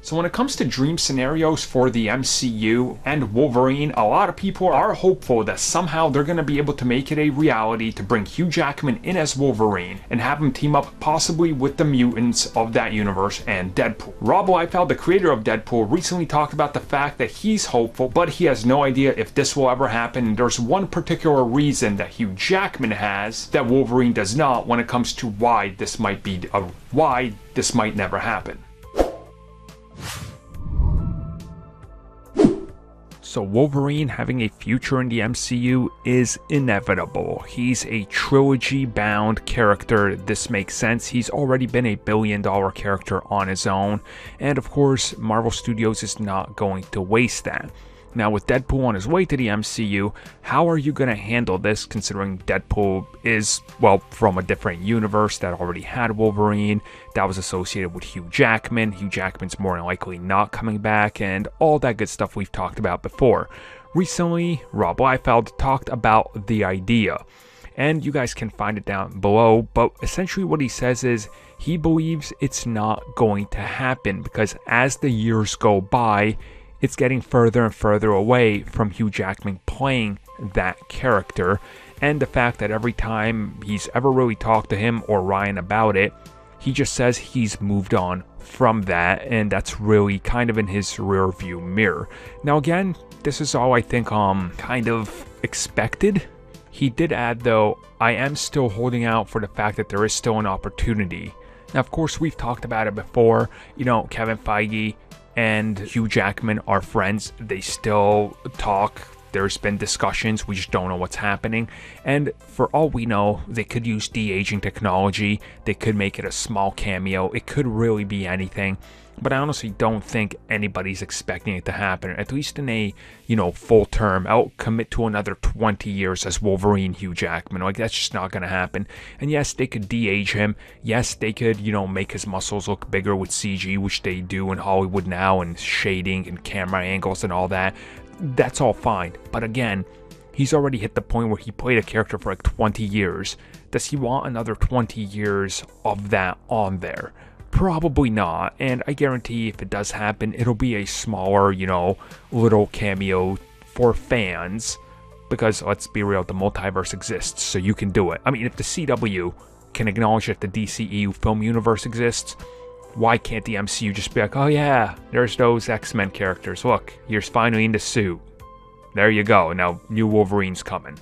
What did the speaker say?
So when it comes to dream scenarios for the MCU and Wolverine, a lot of people are hopeful that somehow they're going to be able to make it a reality to bring Hugh Jackman in as Wolverine and have him team up possibly with the mutants of that universe and Deadpool. Rob Liefeld, the creator of Deadpool, recently talked about the fact that he's hopeful, but he has no idea if this will ever happen, and there's one particular reason that Hugh Jackman has that Wolverine does not when it comes to why this might never happen. So Wolverine having a future in the MCU is inevitable. He's a trilogy-bound character. This makes sense. He's already been a billion-dollar character on his own. And of course, Marvel Studios is not going to waste that. Now with Deadpool on his way to the MCU, how are you going to handle this considering Deadpool is, well, from a different universe that already had Wolverine, that was associated with Hugh Jackman. Hugh Jackman's more than likely not coming back, and all that good stuff we've talked about before. Recently, Rob Liefeld talked about the idea, and you guys can find it down below, but essentially what he says is he believes it's not going to happen because as the years go by, it's getting further and further away from Hugh Jackman playing that character, and the fact that every time he's ever really talked to him or Ryan about it, he just says he's moved on from that, and that's really kind of in his rear view mirror. Now again, this is all I think kind of expected. He did add though, I am still holding out for the fact that there is still an opportunity. Now of course we've talked about it before, you know, Kevin Feige and Hugh Jackman are friends. They still talk. There's been discussions. We just don't know what's happening. And for all we know, they could use de-aging technology. They could make it a small cameo. It could really be anything. But I honestly don't think anybody's expecting it to happen, at least in a, you know, full term. I'll commit to another 20 years as Wolverine Hugh Jackman. Like, that's just not going to happen. And yes, they could de-age him. Yes, they could, you know, make his muscles look bigger with CG, which they do in Hollywood now, and shading and camera angles and all that. That's all fine. But again, he's already hit the point where he played a character for like 20 years. Does he want another 20 years of that on there? Probably not, and I guarantee if it does happen, it'll be a smaller, you know, little cameo for fans, because let's be real, the multiverse exists, so you can do it. I mean, if the CW can acknowledge that the DCEU film universe exists, why can't the MCU just be like, oh yeah, there's those X-Men characters, look, here's finally in the suit. There you go, now new Wolverine's coming.